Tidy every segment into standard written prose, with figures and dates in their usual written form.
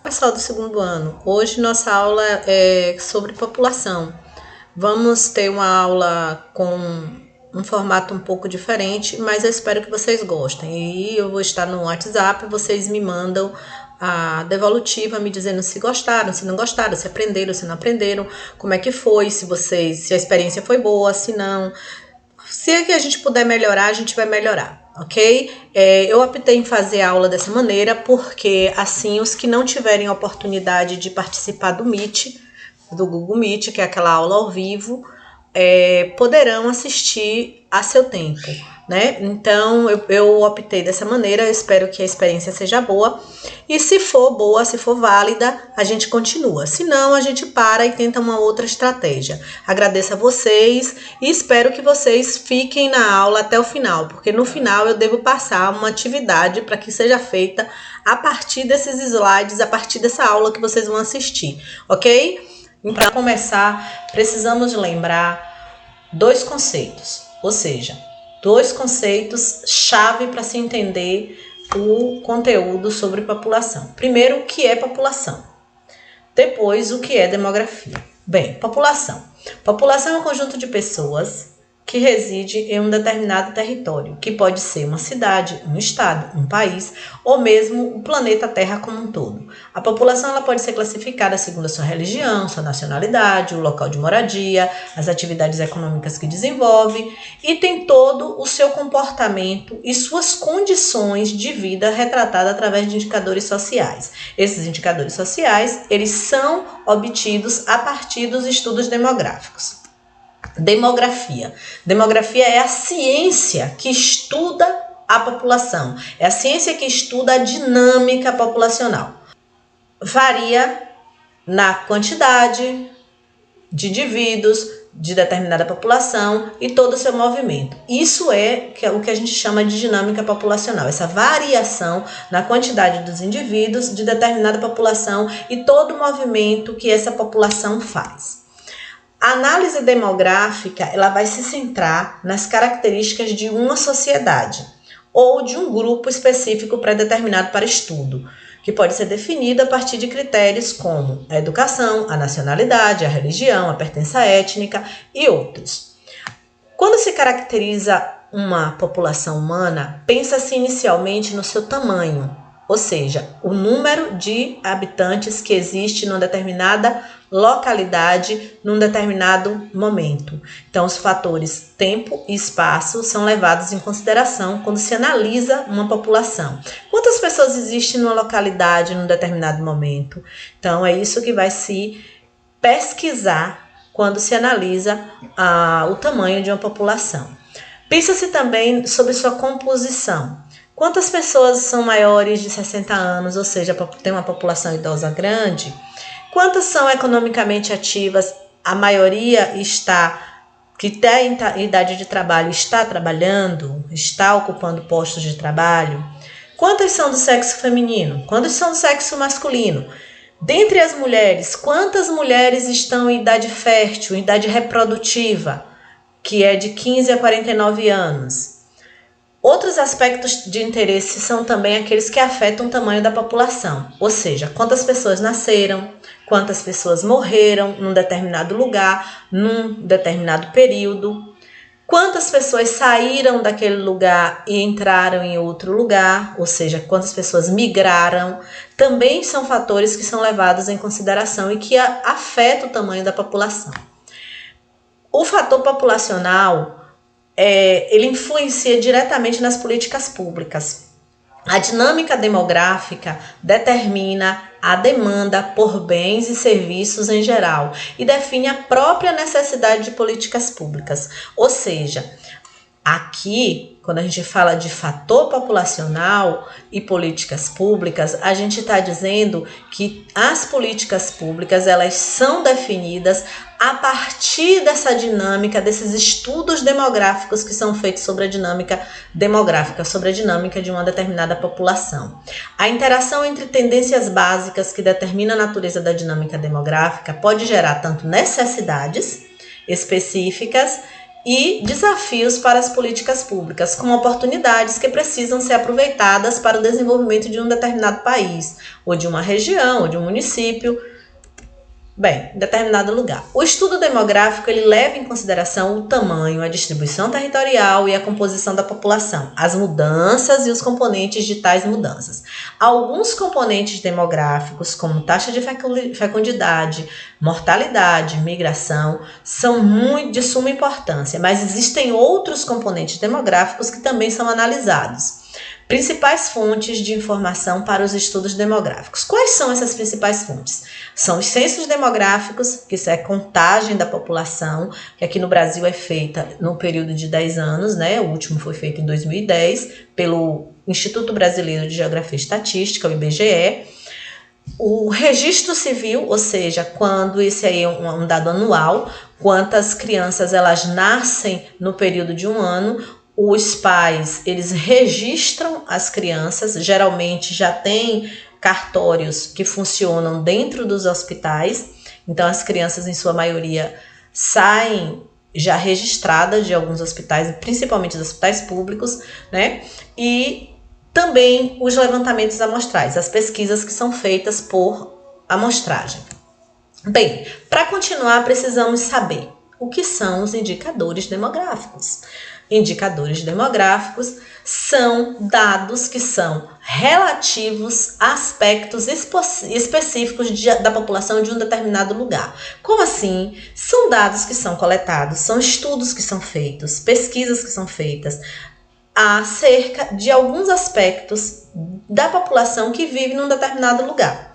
pessoal do segundo ano, hoje nossa aula é sobre população. Vamos ter uma aula com um formato um pouco diferente, mas eu espero que vocês gostem. E eu vou estar no WhatsApp, vocês me mandam a devolutiva me dizendo se gostaram, se não gostaram, se aprenderam, se não aprenderam, como é que foi, se a experiência foi boa, se não. Se a gente puder melhorar, a gente vai melhorar, ok? Eu optei em fazer a aula dessa maneira porque, assim, os que não tiverem oportunidade de participar do Meet, do Google Meet, que é aquela aula ao vivo, poderão assistir a seu tempo, né? Então, eu optei dessa maneira, eu espero que a experiência seja boa. E se for boa, se for válida, a gente continua. Se não, a gente para e tenta uma outra estratégia. Agradeço a vocês e espero que vocês fiquem na aula até o final, porque no final eu devo passar uma atividade para que seja feita a partir desses slides, a partir dessa aula que vocês vão assistir, ok? Então, para começar, precisamos lembrar dois conceitos, ou seja, dois conceitos chave para se entender o conteúdo sobre população. Primeiro, o que é população? Depois, o que é demografia? Bem, população. População é um conjunto de pessoas que reside em um determinado território, que pode ser uma cidade, um estado, um país ou mesmo o planeta Terra como um todo. A população ela pode ser classificada segundo a sua religião, sua nacionalidade, o local de moradia, as atividades econômicas que desenvolve e tem todo o seu comportamento e suas condições de vida retratada através de indicadores sociais. Esses indicadores sociais, eles são obtidos a partir dos estudos demográficos. Demografia. Demografia é a ciência que estuda a população, é a ciência que estuda a dinâmica populacional. Varia na quantidade de indivíduos de determinada população e todo o seu movimento. Isso é o que a gente chama de dinâmica populacional, essa variação na quantidade dos indivíduos de determinada população e todo o movimento que essa população faz. A análise demográfica ela vai se centrar nas características de uma sociedade ou de um grupo específico pré-determinado para estudo, que pode ser definido a partir de critérios como a educação, a nacionalidade, a religião, a pertença étnica e outros. Quando se caracteriza uma população humana, pensa-se inicialmente no seu tamanho, ou seja, o número de habitantes que existe numa determinada localidade, num determinado momento. Então, os fatores tempo e espaço são levados em consideração quando se analisa uma população. Quantas pessoas existem numa localidade num determinado momento? Então, é isso que vai se pesquisar quando se analisa o tamanho de uma população. Pensa-se também sobre sua composição. Quantas pessoas são maiores de 60 anos, ou seja, tem uma população idosa grande? Quantas são economicamente ativas? A maioria que tem idade de trabalho está trabalhando, está ocupando postos de trabalho? Quantas são do sexo feminino? Quantas são do sexo masculino? Dentre as mulheres, quantas mulheres estão em idade fértil, em idade reprodutiva, que é de 15 a 49 anos? Outros aspectos de interesse são também aqueles que afetam o tamanho da população, ou seja, quantas pessoas nasceram, quantas pessoas morreram num determinado lugar, num determinado período, quantas pessoas saíram daquele lugar e entraram em outro lugar, ou seja, quantas pessoas migraram, também são fatores que são levados em consideração e que afetam o tamanho da população. O fator populacional ele influencia diretamente nas políticas públicas. A dinâmica demográfica determina a demanda por bens e serviços em geral e define a própria necessidade de políticas públicas. Ou seja, aqui, quando a gente fala de fator populacional e políticas públicas, a gente está dizendo que as políticas públicas elas são definidas a partir dessa dinâmica, desses estudos demográficos que são feitos sobre a dinâmica demográfica, sobre a dinâmica de uma determinada população. A interação entre tendências básicas que determinam a natureza da dinâmica demográfica pode gerar tanto necessidades específicas e desafios para as políticas públicas, como oportunidades que precisam ser aproveitadas para o desenvolvimento de um determinado país, ou de uma região, ou de um município, bem, em determinado lugar. O estudo demográfico ele leva em consideração o tamanho, a distribuição territorial e a composição da população, as mudanças e os componentes de tais mudanças. Alguns componentes demográficos, como taxa de fecundidade, mortalidade, migração, são muito de suma importância, mas existem outros componentes demográficos que também são analisados. Principais fontes de informação para os estudos demográficos. Quais são essas principais fontes? São os censos demográficos, que isso é contagem da população, que aqui no Brasil é feita no período de 10 anos, né? O último foi feito em 2010 pelo Instituto Brasileiro de Geografia e Estatística, o IBGE. O registro civil, ou seja, quando esse aí é um dado anual, quantas crianças elas nascem no período de um ano. Os pais, eles registram as crianças, geralmente já tem cartórios que funcionam dentro dos hospitais, então as crianças em sua maioria saem já registradas de alguns hospitais, principalmente dos hospitais públicos, né? E também os levantamentos amostrais, as pesquisas que são feitas por amostragem. Bem, para continuar, precisamos saber o que são os indicadores demográficos. Indicadores demográficos são dados que são relativos a aspectos específicos da população de um determinado lugar. Como assim? São dados que são coletados, são estudos que são feitos, pesquisas que são feitas acerca de alguns aspectos da população que vive num determinado lugar.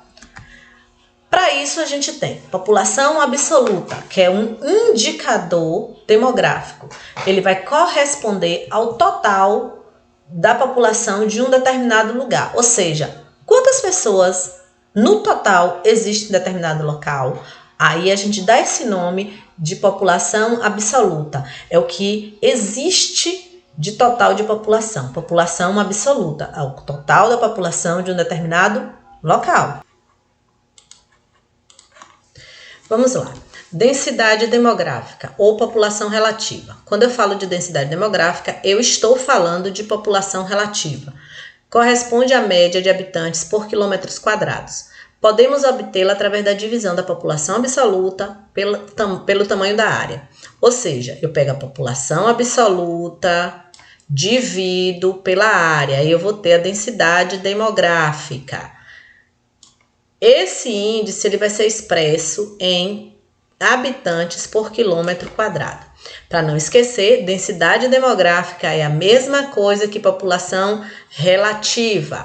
Para isso, a gente tem população absoluta, que é um indicador demográfico. Ele vai corresponder ao total da população de um determinado lugar. Ou seja, quantas pessoas no total existem em determinado local. Aí a gente dá esse nome de população absoluta. É o que existe de total de população. População absoluta, é o total da população de um determinado local. Vamos lá. Densidade demográfica ou população relativa. Quando eu falo de densidade demográfica, eu estou falando de população relativa. Corresponde à média de habitantes por quilômetros quadrados. Podemos obtê-la através da divisão da população absoluta pelo tamanho da área. Ou seja, eu pego a população absoluta, divido pela área e eu vou ter a densidade demográfica. Esse índice ele vai ser expresso em habitantes por quilômetro quadrado. Para não esquecer, densidade demográfica é a mesma coisa que população relativa.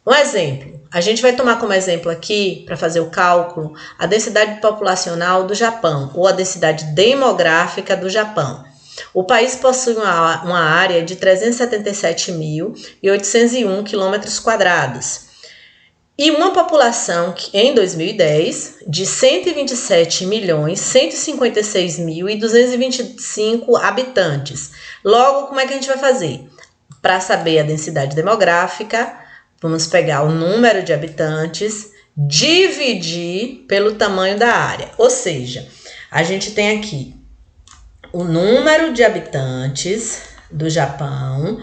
Um exemplo, a gente vai tomar como exemplo aqui, para fazer o cálculo, a densidade populacional do Japão, ou a densidade demográfica do Japão. O país possui uma área de 377.801 quilômetros quadrados. E uma população que, em 2010 de 127.156.225 habitantes. Logo, como é que a gente vai fazer? Para saber a densidade demográfica, vamos pegar o número de habitantes, dividir pelo tamanho da área. Ou seja, a gente tem aqui o número de habitantes do Japão,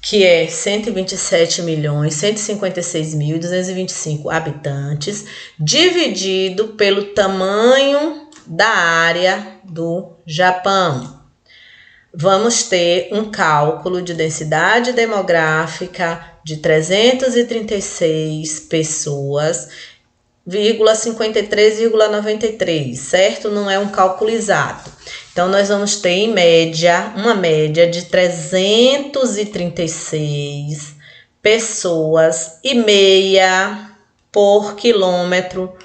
que é 127.156.225 habitantes, dividido pelo tamanho da área do Japão. Vamos ter um cálculo de densidade demográfica de 336 pessoas, 53,93, certo? Não é um cálculo exato. Então, nós vamos ter, em média, uma média de 336 pessoas e meia por quilômetro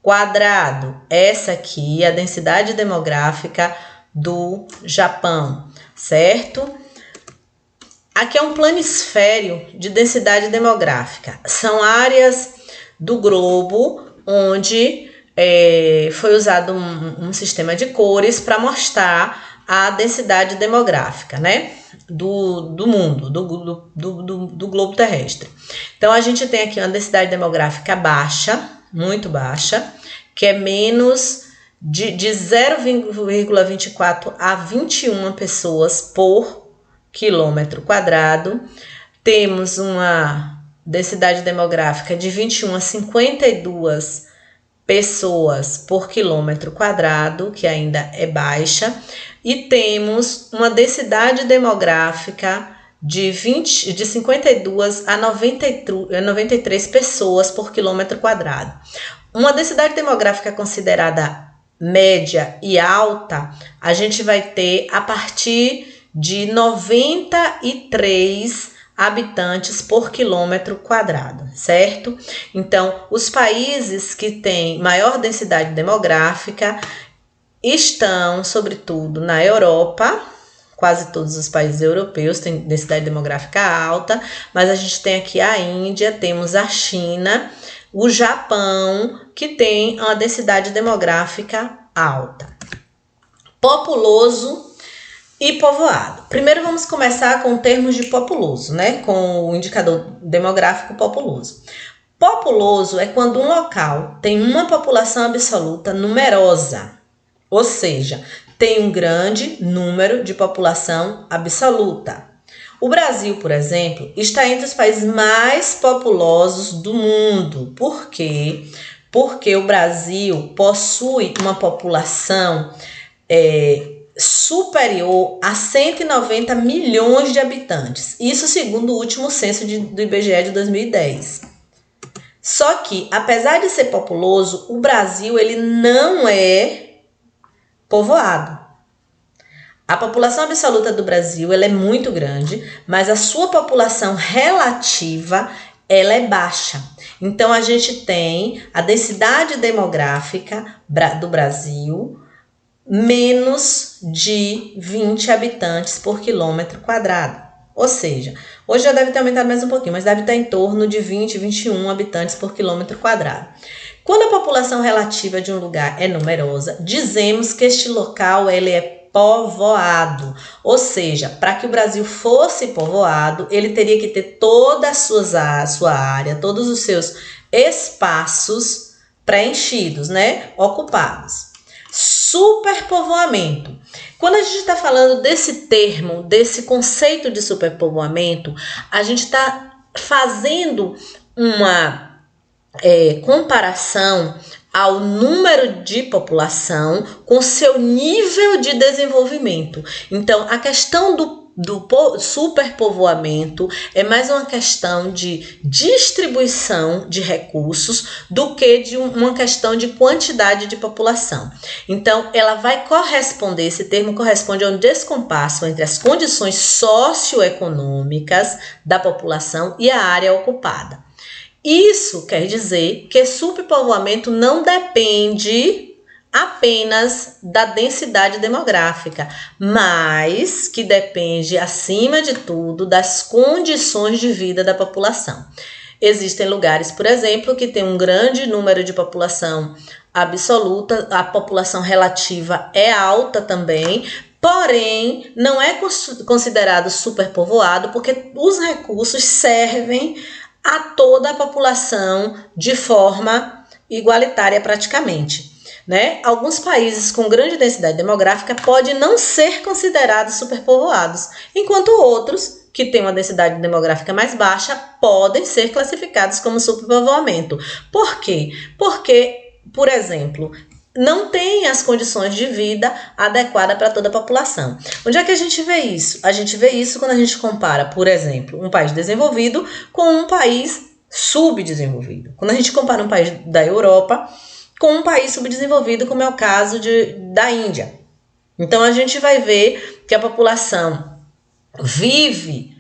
quadrado. Essa aqui é a densidade demográfica do Japão, certo? Aqui é um planisfério de densidade demográfica. São áreas do globo onde foi usado um sistema de cores para mostrar a densidade demográfica, né, do mundo, do globo terrestre. Então, a gente tem aqui uma densidade demográfica baixa, muito baixa, que é menos de 0,24 a 21 pessoas por quilômetro quadrado. Temos uma densidade demográfica de 21 a 52 pessoas por quilômetro quadrado, que ainda é baixa, e temos uma densidade demográfica de 52 a 93 pessoas por quilômetro quadrado. Uma densidade demográfica considerada média e alta, a gente vai ter a partir de 93 habitantes por quilômetro quadrado, certo? Então, os países que têm maior densidade demográfica estão, sobretudo, na Europa. Quase todos os países europeus têm densidade demográfica alta, mas a gente tem aqui a Índia, temos a China, o Japão, que tem uma densidade demográfica alta. Populoso e povoado. Primeiro vamos começar com termos de populoso, né? Com o indicador demográfico populoso. Populoso é quando um local tem uma população absoluta numerosa, ou seja, tem um grande número de população absoluta. O Brasil, por exemplo, está entre os países mais populosos do mundo. Por quê? Porque o Brasil possui uma população superior a 190 milhões de habitantes. Isso segundo o último censo do IBGE de 2010. Só que, apesar de ser populoso, o Brasil ele não é povoado. A população absoluta do Brasil ela é muito grande, mas a sua população relativa ela é baixa. Então, a gente tem a densidade demográfica do Brasil menos de 20 habitantes por quilômetro quadrado. Ou seja, hoje já deve ter aumentado mais um pouquinho, mas deve estar em torno de 20, 21 habitantes por quilômetro quadrado. Quando a população relativa de um lugar é numerosa, dizemos que este local ele é povoado, ou seja, para que o Brasil fosse povoado, ele teria que ter toda a sua área, todos os seus espaços preenchidos, né, ocupados. Superpovoamento. Quando a gente está falando desse termo, desse conceito de superpovoamento, a gente está fazendo uma comparação ao número de população com seu nível de desenvolvimento. Então, a questão do superpovoamento é mais uma questão de distribuição de recursos do que de uma questão de quantidade de população. Então, ela vai corresponder, esse termo corresponde a um descompasso entre as condições socioeconômicas da população e a área ocupada. Isso quer dizer que superpovoamento não depende apenas da densidade demográfica, mas que depende, acima de tudo, das condições de vida da população. Existem lugares, por exemplo, que tem um grande número de população absoluta, a população relativa é alta também, porém não é considerado superpovoado porque os recursos servem a toda a população de forma igualitária praticamente, né? Alguns países com grande densidade demográfica podem não ser considerados superpovoados, enquanto outros que têm uma densidade demográfica mais baixa podem ser classificados como superpovoamento. Por quê? Porque, por exemplo, não tem as condições de vida adequadas para toda a população. Onde é que a gente vê isso? A gente vê isso quando a gente compara, por exemplo, um país desenvolvido com um país subdesenvolvido. Quando a gente compara um país da Europa com um país subdesenvolvido, como é o caso da Índia. Então, a gente vai ver que a população vive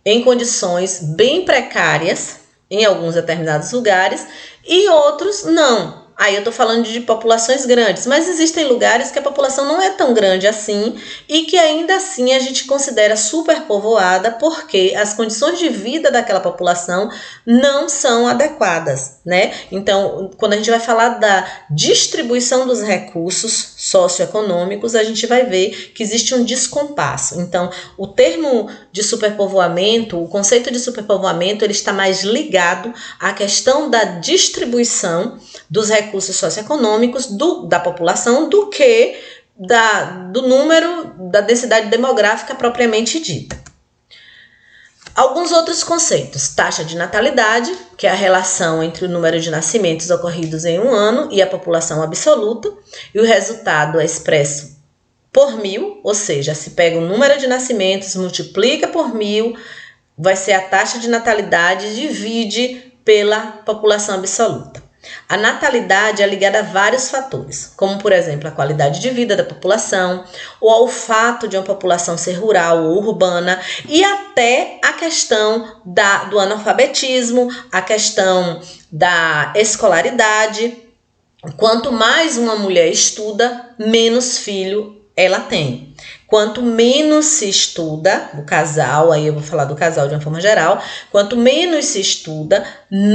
em condições bem precárias em alguns determinados lugares e outros não. Aí eu estou falando de populações grandes, mas existem lugares que a população não é tão grande assim e que ainda assim a gente considera superpovoada porque as condições de vida daquela população não são adequadas, né? Então, quando a gente vai falar da distribuição dos recursos socioeconômicos, a gente vai ver que existe um descompasso. Então, o termo de superpovoamento, o conceito de superpovoamento, ele está mais ligado à questão da distribuição dos recursos socioeconômicos da população do que do número, da densidade demográfica propriamente dita. Alguns outros conceitos: taxa de natalidade, que é a relação entre o número de nascimentos ocorridos em um ano e a população absoluta, e o resultado é expresso por 1000, ou seja, se pega o número de nascimentos, multiplica por 1000, vai ser a taxa de natalidade e divide pela população absoluta. A natalidade é ligada a vários fatores, como, por exemplo, a qualidade de vida da população, ou ao fato de uma população ser rural ou urbana, e até a questão do analfabetismo, a questão da escolaridade. Quanto mais uma mulher estuda, menos filho ela tem. Quanto menos se estuda, o casal, aí eu vou falar do casal de uma forma geral, quanto menos se estuda,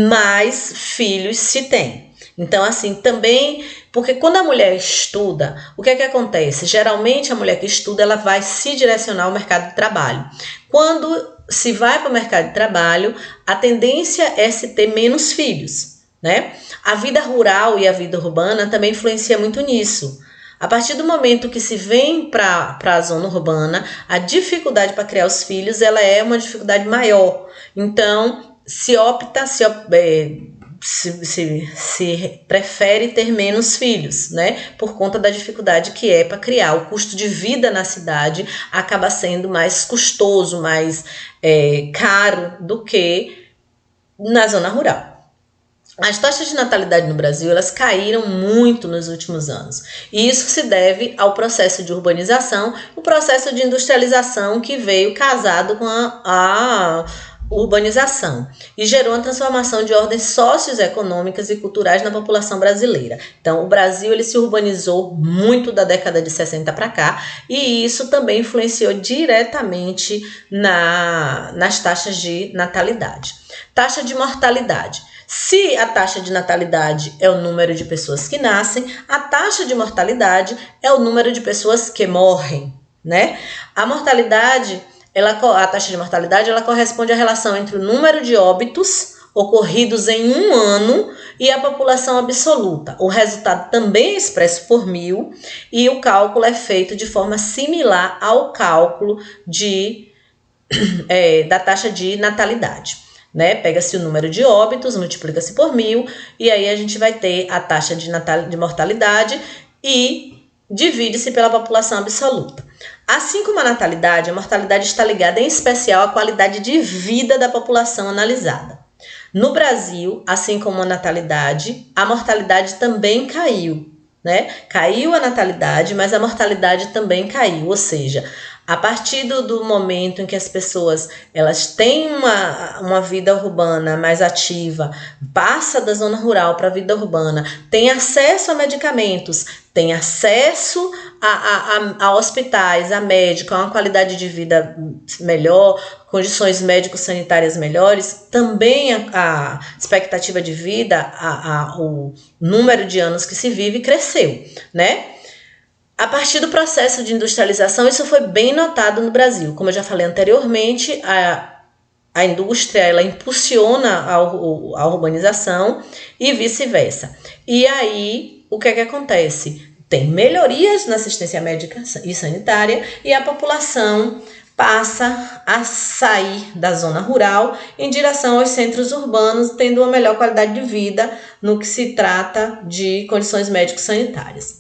mais filhos se tem. Então, assim, também, porque quando a mulher estuda, o que é que acontece? Geralmente a mulher que estuda, ela vai se direcionar ao mercado de trabalho. Quando se vai para o mercado de trabalho, a tendência é se ter menos filhos, né? A vida rural e a vida urbana também influencia muito nisso. A partir do momento que se vem para a zona urbana, a dificuldade para criar os filhos ela é uma dificuldade maior. Então, se prefere ter menos filhos, né? Por conta da dificuldade que é para criar. O custo de vida na cidade acaba sendo mais custoso, mais caro do que na zona rural. As taxas de natalidade no Brasil, elas caíram muito nos últimos anos. E isso se deve ao processo de urbanização, o processo de industrialização que veio casado com a urbanização e gerou uma transformação de ordens socioeconômicas e culturais na população brasileira. Então, o Brasil ele se urbanizou muito da década de 60 para cá e isso também influenciou diretamente nas taxas de natalidade. Taxa de mortalidade. Se a taxa de natalidade é o número de pessoas que nascem, a taxa de mortalidade é o número de pessoas que morrem, né? A taxa de mortalidade, ela corresponde à relação entre o número de óbitos ocorridos em um ano e a população absoluta. O resultado também é expresso por 1000 e o cálculo é feito de forma similar ao cálculo da taxa de natalidade. Né? Pega-se o número de óbitos, multiplica-se por 1000 e aí a gente vai ter a taxa de mortalidade e divide-se pela população absoluta. Assim como a natalidade, a mortalidade está ligada em especial à qualidade de vida da população analisada. No Brasil, assim como a natalidade, a mortalidade também caiu, né? Caiu a natalidade, mas a mortalidade também caiu, ou seja, a partir do momento em que as pessoas elas têm uma vida urbana mais ativa, passa da zona rural para a vida urbana, tem acesso a medicamentos, tem acesso a hospitais, a médico, a uma qualidade de vida melhor, condições médico-sanitárias melhores, também a expectativa de vida, o número de anos que se vive cresceu, né? A partir do processo de industrialização, isso foi bem notado no Brasil. Como eu já falei anteriormente, a indústria ela impulsiona a urbanização e vice-versa. E aí, o que é que acontece? Tem melhorias na assistência médica e sanitária e a população passa a sair da zona rural em direção aos centros urbanos, tendo uma melhor qualidade de vida no que se trata de condições médico-sanitárias.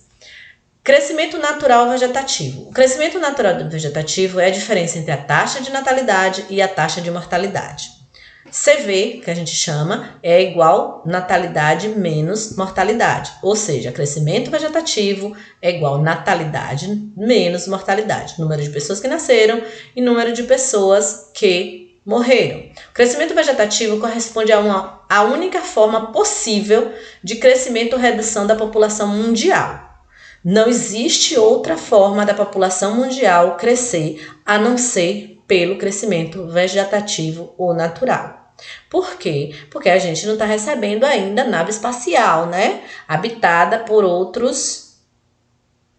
Crescimento natural vegetativo. O crescimento natural vegetativo é a diferença entre a taxa de natalidade e a taxa de mortalidade. CV, que a gente chama, é igual natalidade menos mortalidade. Ou seja, crescimento vegetativo é igual natalidade menos mortalidade. Número de pessoas que nasceram e número de pessoas que morreram. O crescimento vegetativo corresponde a única forma possível de crescimento ou redução da população mundial. Não existe outra forma da população mundial crescer a não ser pelo crescimento vegetativo ou natural. Por quê? Porque a gente não está recebendo ainda nave espacial, né? Habitada por outros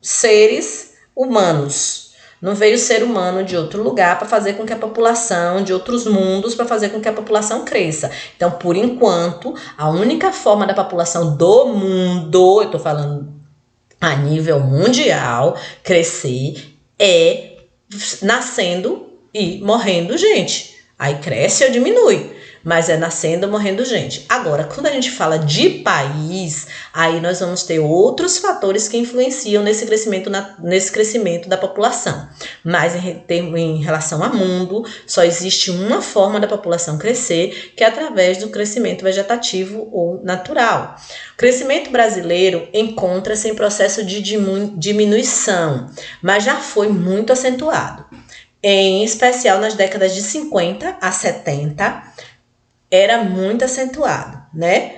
seres humanos. Não veio ser humano de outro lugar para fazer com que a população, de outros mundos, para fazer com que a população cresça. Então, por enquanto, a única forma da população do mundo, eu estou falando a nível mundial, crescer é nascendo e morrendo gente. Aí cresce ou diminui, mas é nascendo ou morrendo gente. Agora, quando a gente fala de país, aí nós vamos ter outros fatores que influenciam nesse crescimento da população. Mas em relação ao mundo, só existe uma forma da população crescer, que é através do crescimento vegetativo ou natural. O crescimento brasileiro encontra-se em processo de diminuição, mas já foi muito acentuado. Em especial nas décadas de 50 a 70, era muito acentuado, né?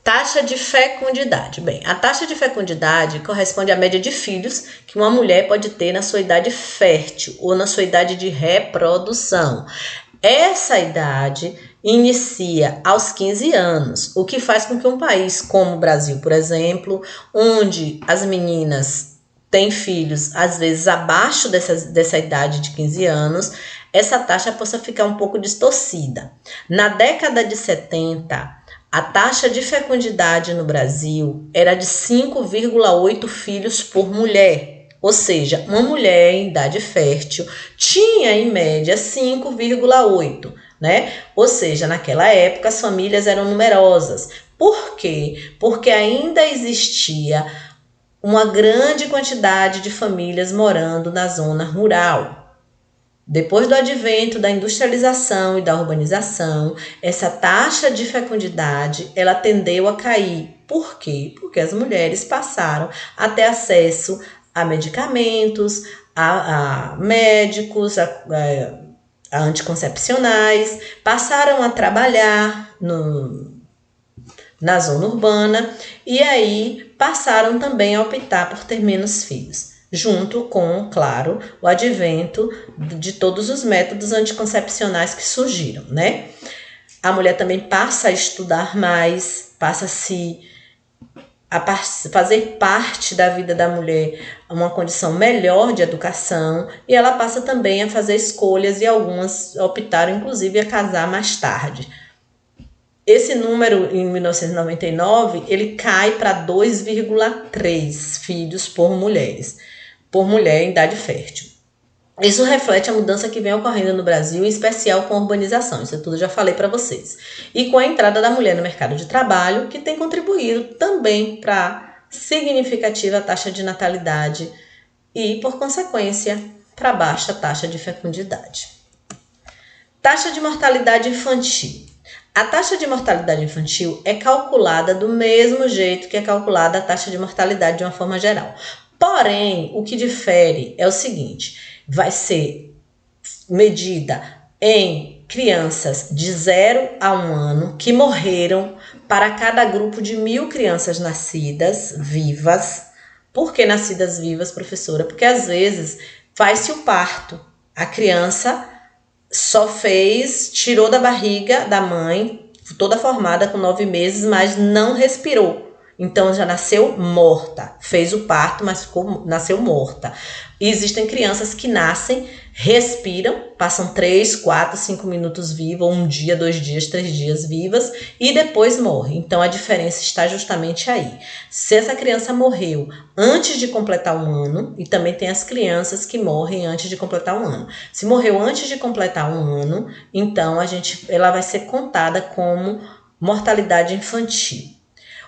Taxa de fecundidade. Bem, a taxa de fecundidade corresponde à média de filhos que uma mulher pode ter na sua idade fértil ou na sua idade de reprodução. Essa idade inicia aos 15 anos, o que faz com que um país como o Brasil, por exemplo, onde as meninas têm filhos às vezes abaixo dessa idade de 15 anos, essa taxa possa ficar um pouco distorcida. Na década de 70, a taxa de fecundidade no Brasil era de 5,8 filhos por mulher. Ou seja, uma mulher em idade fértil tinha em média 5,8, né? Ou seja, naquela época as famílias eram numerosas. Por quê? Porque ainda existia uma grande quantidade de famílias morando na zona rural. Depois do advento da industrialização e da urbanização, essa taxa de fecundidade ela tendeu a cair. Por quê? Porque as mulheres passaram a ter acesso a medicamentos, a médicos, a anticoncepcionais, passaram a trabalhar na zona urbana e aí passaram também a optar por ter menos filhos, junto com, claro, o advento de todos os métodos anticoncepcionais que surgiram, né? A mulher também passa a estudar mais, passa a fazer parte da vida da mulher uma condição melhor de educação e ela passa também a fazer escolhas e algumas optaram inclusive a casar mais tarde. Esse número em 1999 ele cai para 2,3 filhos por mulher em idade fértil. Isso reflete a mudança que vem ocorrendo no Brasil, em especial com a urbanização, isso tudo já falei para vocês. E com a entrada da mulher no mercado de trabalho, que tem contribuído também para a significativa taxa de natalidade e, por consequência, para a baixa taxa de fecundidade. Taxa de mortalidade infantil. A taxa de mortalidade infantil é calculada do mesmo jeito que é calculada a taxa de mortalidade de uma forma geral. Porém, o que difere é o seguinte: vai ser medida em crianças de 0 a 1 ano que morreram para cada grupo de 1.000 crianças nascidas vivas. Por que nascidas vivas, professora? Porque às vezes faz-se o parto, a criança tirou da barriga da mãe, toda formada com 9 meses, mas não respirou. Então já nasceu morta, fez o parto, mas nasceu morta. E existem crianças que nascem, respiram, passam 3, 4, 5 minutos vivas, ou 1 dia, 2 dias, 3 dias vivas, e depois morre. Então a diferença está justamente aí. Se essa criança morreu antes de completar 1 ano, e também tem as crianças que morrem antes de completar 1 ano. Se morreu antes de completar 1 ano, então ela vai ser contada como mortalidade infantil.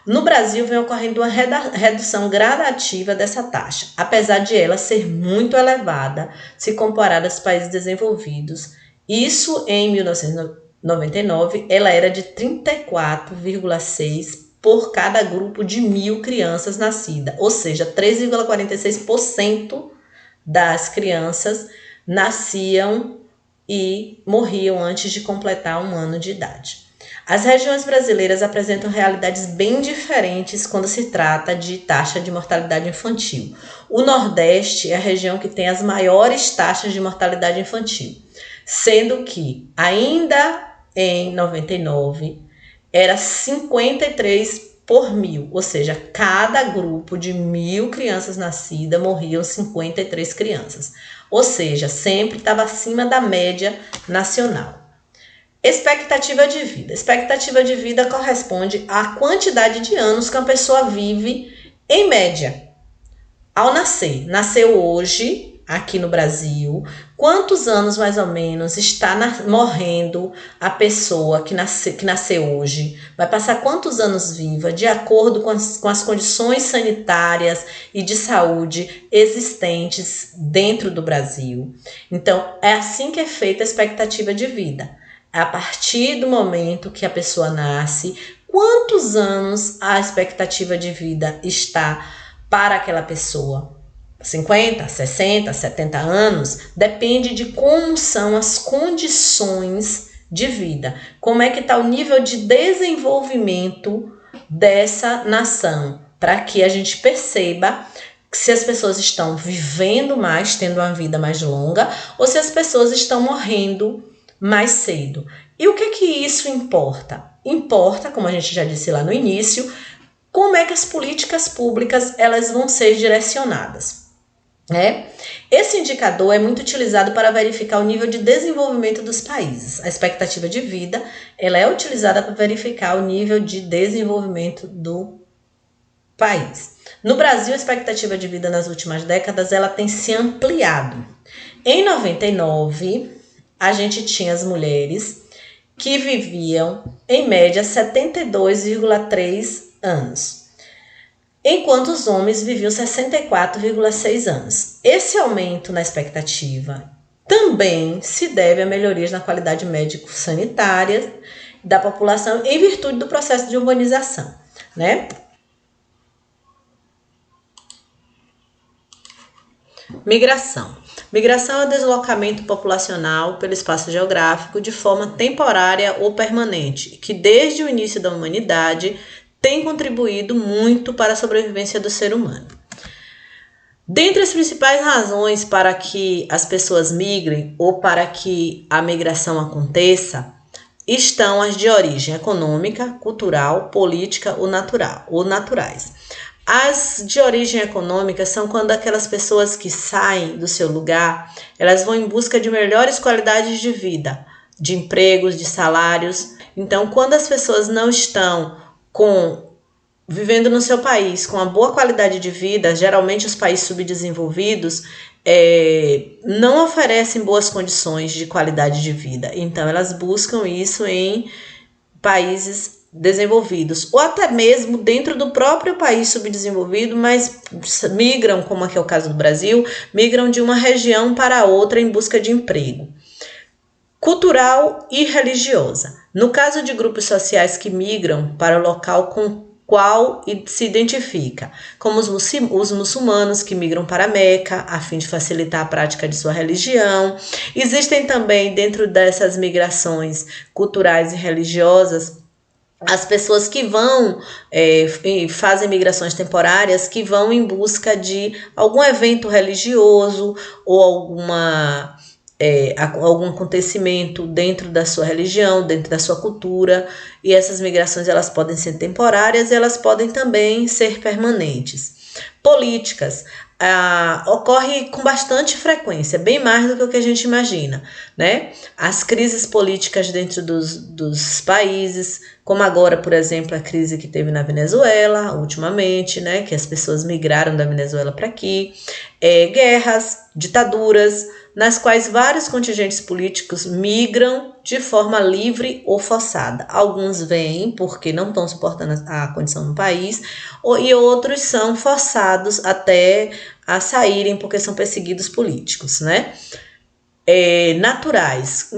No Brasil vem ocorrendo uma redução gradativa dessa taxa, apesar de ela ser muito elevada se comparada aos países desenvolvidos. Isso em 1999, ela era de 34,6 por cada grupo de 1.000 crianças nascidas, ou seja, 3,46% das crianças nasciam e morriam antes de completar 1 ano de idade. As regiões brasileiras apresentam realidades bem diferentes quando se trata de taxa de mortalidade infantil. O Nordeste é a região que tem as maiores taxas de mortalidade infantil, sendo que ainda em 99 era 53% por 1.000, ou seja, cada grupo de 1.000 crianças nascidas morriam 53 crianças, ou seja, sempre estava acima da média nacional. Expectativa de vida. Expectativa de vida corresponde à quantidade de anos que uma pessoa vive em média. Ao nascer, nasceu hoje, aqui no Brasil, quantos anos mais ou menos está morrendo a pessoa que nasceu hoje? Vai passar quantos anos viva, de acordo com as condições sanitárias e de saúde existentes dentro do Brasil. Então, é assim que é feita a expectativa de vida. A partir do momento que a pessoa nasce, quantos anos a expectativa de vida está para aquela pessoa? 50, 60, 70 anos? Depende de como são as condições de vida. Como é que está o nível de desenvolvimento dessa nação? Para que a gente perceba se as pessoas estão vivendo mais, tendo uma vida mais longa, ou se as pessoas estão morrendo mais cedo. E o que isso importa? Importa, como a gente já disse lá no início, como é que as políticas públicas elas vão ser direcionadas, né? Esse indicador é muito utilizado para verificar o nível de desenvolvimento dos países. A expectativa de vida ela é utilizada para verificar o nível de desenvolvimento do país. No Brasil, a expectativa de vida nas últimas décadas ela tem se ampliado. Em 99, a gente tinha as mulheres que viviam, em média, 72,3 anos, enquanto os homens viviam 64,6 anos. Esse aumento na expectativa também se deve a melhorias na qualidade médico-sanitária da população em virtude do processo de urbanização, né? Migração. Migração é o deslocamento populacional pelo espaço geográfico de forma temporária ou permanente, que desde o início da humanidade tem contribuído muito para a sobrevivência do ser humano. Dentre as principais razões para que as pessoas migrem ou para que a migração aconteça, estão as de origem econômica, cultural, política ou naturais. As de origem econômica são quando aquelas pessoas que saem do seu lugar, elas vão em busca de melhores qualidades de vida, de empregos, de salários. Então, quando as pessoas não estão vivendo no seu país com uma boa qualidade de vida, geralmente os países subdesenvolvidos não oferecem boas condições de qualidade de vida. Então, elas buscam isso em países desenvolvidos, ou até mesmo dentro do próprio país subdesenvolvido, mas migram, como aqui é o caso do Brasil, migram de uma região para outra em busca de emprego. Cultural e religiosa. No caso de grupos sociais que migram para o local com qual se identifica, como os muçulmanos que migram para Meca, a fim de facilitar a prática de sua religião. Existem também, dentro dessas migrações culturais e religiosas, as pessoas que vão fazem migrações temporárias, que vão em busca de algum evento religioso ou algum acontecimento dentro da sua religião, dentro da sua cultura, e essas migrações elas podem ser temporárias e elas podem também ser permanentes. Políticas. Ocorre com bastante frequência, bem mais do que o que a gente imagina, né? As crises políticas dentro dos países, como agora, por exemplo, a crise que teve na Venezuela, ultimamente, né? Que as pessoas migraram da Venezuela para aqui, guerras, ditaduras, nas quais vários contingentes políticos migram de forma livre ou forçada. Alguns vêm porque não estão suportando a condição no país, e outros são forçados até a saírem porque são perseguidos políticos, né? Naturais,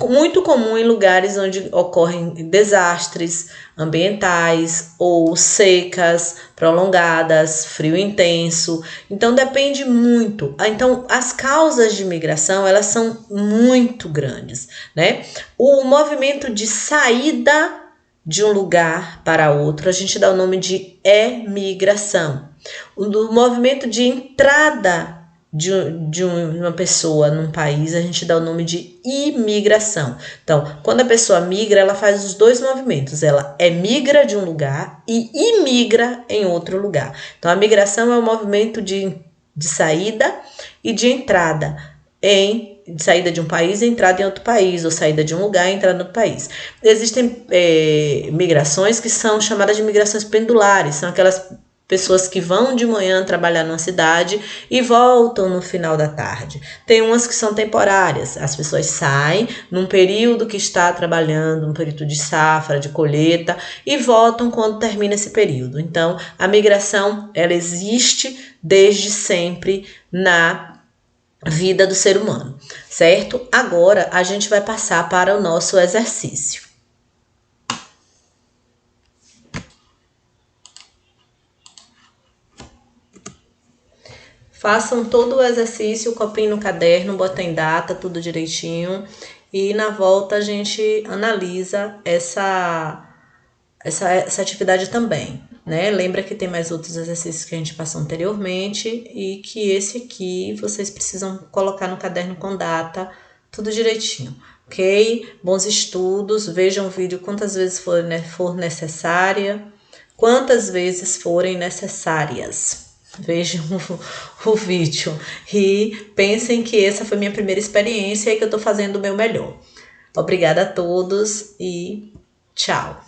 muito comum em lugares onde ocorrem desastres ambientais ou secas prolongadas, frio intenso. Então depende muito. Então as causas de migração elas são muito grandes, né? O movimento de saída de um lugar para outro a gente dá o nome de emigração. O movimento de entrada de uma pessoa num país, a gente dá o nome de imigração. Então, quando a pessoa migra, ela faz os dois movimentos. Ela migra de um lugar e imigra em outro lugar. Então, a migração é o movimento de saída e de entrada de saída de um país e entrada em outro país, ou saída de um lugar e entrada em outro país. Existem migrações que são chamadas de migrações pendulares, são aquelas pessoas que vão de manhã trabalhar numa cidade e voltam no final da tarde. Tem umas que são temporárias, as pessoas saem num período que está trabalhando, num período de safra, de colheita, e voltam quando termina esse período. Então, a migração, ela existe desde sempre na vida do ser humano, certo? Agora a gente vai passar para o nosso exercício. Façam todo o exercício, copiem no caderno, botem data, tudo direitinho. E na volta a gente analisa essa atividade também, né? Lembra que tem mais outros exercícios que a gente passou anteriormente e que esse aqui vocês precisam colocar no caderno com data, tudo direitinho, ok? Bons estudos, vejam o vídeo quantas vezes for necessária, quantas vezes forem necessárias. Vejam o vídeo e pensem que essa foi minha primeira experiência e que eu tô fazendo o meu melhor. Obrigada a todos e tchau!